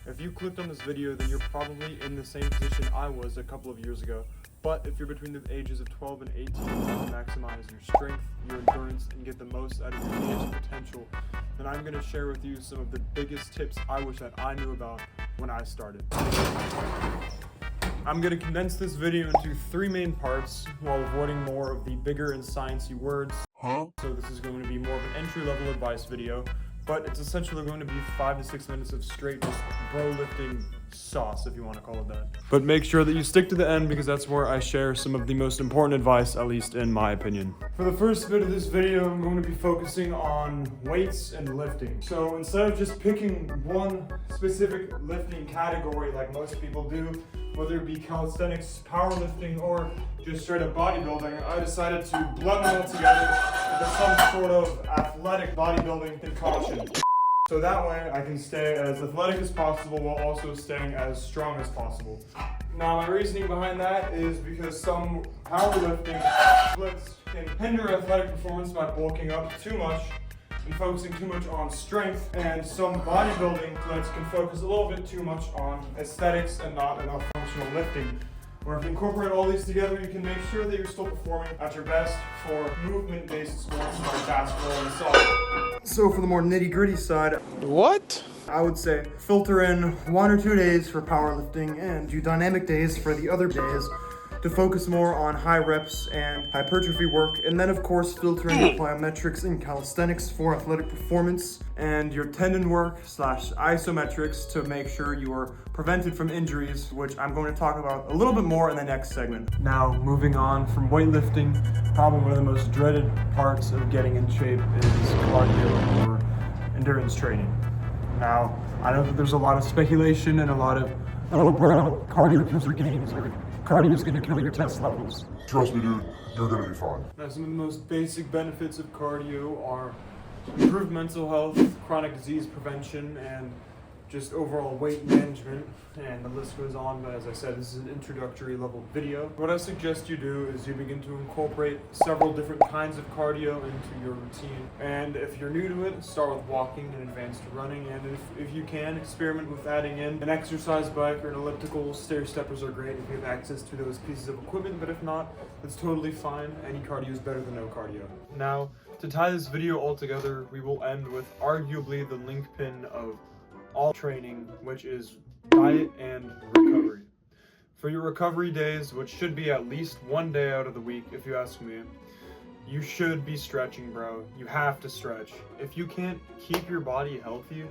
If you clicked on this video, then you're probably in the same position I was a couple of years ago. But if you're between the ages of 12 and 18 and want to maximize your strength, your endurance, and get the most out of your game's potential, then I'm going to share with you some of the biggest tips I wish that I knew about when I started. I'm going to condense this video into 3 main parts while avoiding more of the bigger and sciencey words. So this is going to be more of an entry-level advice video, but it's essentially going to be 5 to 6 minutes of straight just bro lifting sauce, if you want to call it that. But make sure that you stick to the end because that's where I share some of the most important advice, at least in my opinion. For the first bit of this video, I'm going to be focusing on weights and lifting. So instead of just picking one specific lifting category like most people do, whether it be calisthenics, powerlifting, or just straight up bodybuilding, I decided to blend them all together into some sort of athletic bodybuilding concoction. So that way I can stay as athletic as possible while also staying as strong as possible. Now my reasoning behind that is because some powerlifting splits can hinder athletic performance by bulking up too much and focusing too much on strength, and some bodybuilding splits can focus a little bit too much on aesthetics and not enough functional lifting. Where if you incorporate all these together, you can make sure that you're still performing at your best for movement-based sports like basketball and soccer. So for the more nitty-gritty side, What? I would say filter in 1 or 2 days for powerlifting and do dynamic days for the other days to focus more on high reps and hypertrophy work, and then of course filter in your plyometrics and calisthenics for athletic performance, and your tendon work / isometrics to make sure you are prevented from injuries, which I'm going to talk about a little bit more in the next segment. Now moving on from weightlifting, probably one of the most dreaded parts of getting in shape is cardio or endurance training. Now I know that there's a lot of speculation and a lot of cardio kills your gains, cardio is going to kill your test levels. Trust me, dude, you're gonna be fine. Now, some of the most basic benefits of cardio are improved mental health, chronic disease prevention, and just overall weight management, and the list goes on, but as I said, this is an introductory level video. What I suggest you do is you begin to incorporate several different kinds of cardio into your routine, and if you're new to it, start with walking and advanced running, and if you can, experiment with adding in an exercise bike or an elliptical. Stair steppers are great if you have access to those pieces of equipment, but if not, that's totally fine. Any cardio is better than no cardio. Now, to tie this video all together, we will end with arguably the linchpin of all training, which is diet and recovery. For your recovery days, which should be at least 1 day out of the week, if you ask me, you should be stretching, bro. You have to stretch. If you can't keep your body healthy,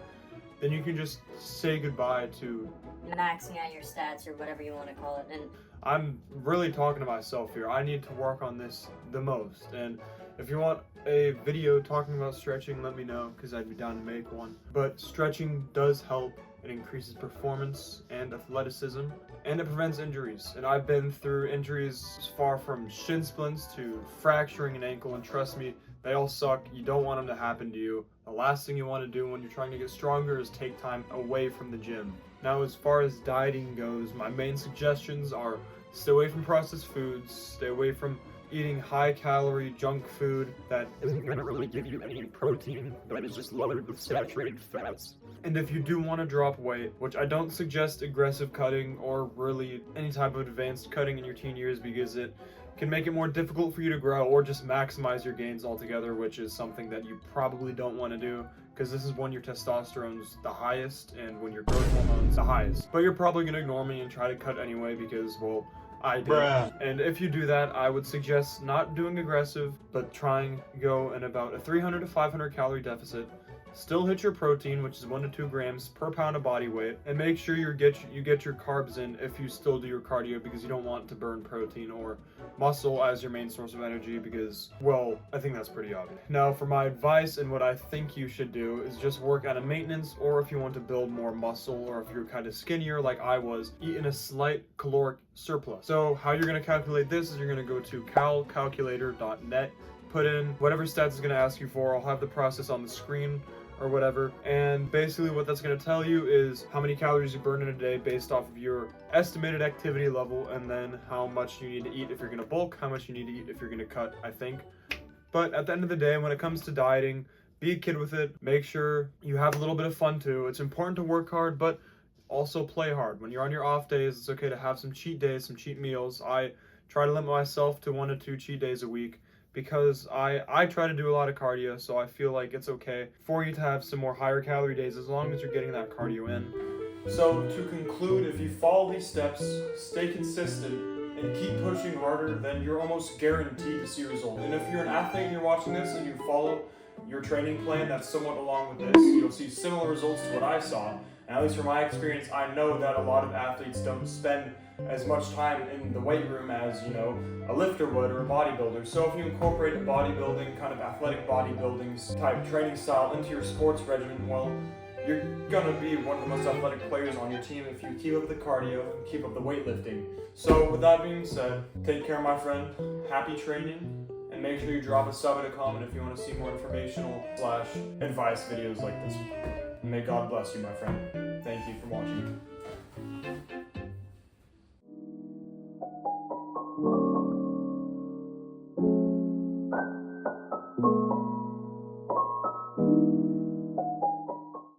then you can just say goodbye to maxing out your stats or whatever you want to call it. And I'm really talking to myself here. I need to work on this the most. And if you want a video talking about stretching, let me know, because I'd be down to make one. But stretching does help. It increases performance and athleticism, and it prevents injuries. And I've been through injuries as far from shin splints to fracturing an ankle, and trust me, they all suck. You don't want them to happen to you. The last thing you want to do when you're trying to get stronger is take time away from the gym. Now, as far as dieting goes, my main suggestions are stay away from processed foods, stay away from eating high-calorie junk food that Isn't gonna really give you any protein, but it's just loaded with saturated fats. And if you do want to drop weight, which I don't suggest aggressive cutting or really any type of advanced cutting in your teen years because it can make it more difficult for you to grow or just maximize your gains altogether, which is something that you probably don't want to do because this is when your testosterone's the highest and when your growth hormone's the highest. But you're probably going to ignore me and try to cut anyway because, well, I did. And if you do that, I would suggest not doing aggressive, but trying to go in about a 300 to 500 calorie deficit. Still hit your protein, which is 1 to 2 grams per pound of body weight, and make sure you get your carbs in if you still do your cardio, because you don't want to burn protein or muscle as your main source of energy because, well, I think that's pretty obvious. Now, for my advice and what I think you should do is just work on a maintenance, or if you want to build more muscle, or if you're kind of skinnier like I was, eat in a slight caloric surplus. So how you're going to calculate this is you're going to go to calculator.net, put in whatever stats it's going to ask you for. I'll have the process on the screen or whatever, and basically what that's going to tell you is how many calories you burn in a day based off of your estimated activity level, and then how much you need to eat if you're going to bulk, how much you need to eat if you're going to cut, I think. But at the end of the day, when it comes to dieting, be a kid with it. Make sure you have a little bit of fun too. It's important to work hard, but Also play hard. When you're on your off days, it's okay to have some cheat days, some cheat meals. I try to limit myself to 1 to 2 cheat days a week because I try to do a lot of cardio, so I feel like it's okay for you to have some more higher calorie days as long as you're getting that cardio in. So to conclude, if you follow these steps, stay consistent, and keep pushing harder, then you're almost guaranteed to see a result. And if you're an athlete and you're watching this and you follow your training plan that's somewhat along with this, you'll see similar results to what I saw. And at least from my experience, I know that a lot of athletes don't spend as much time in the weight room as, a lifter would or a bodybuilder. So if you incorporate a bodybuilding, kind of athletic bodybuilding type training style into your sports regimen, well, you're gonna be one of the most athletic players on your team if you keep up the cardio and keep up the weightlifting. So with that being said, take care, my friend. Happy training, and make sure you drop a sub and a comment if you want to see more informational / advice videos like this. May God bless you, my friend. Thank you for watching.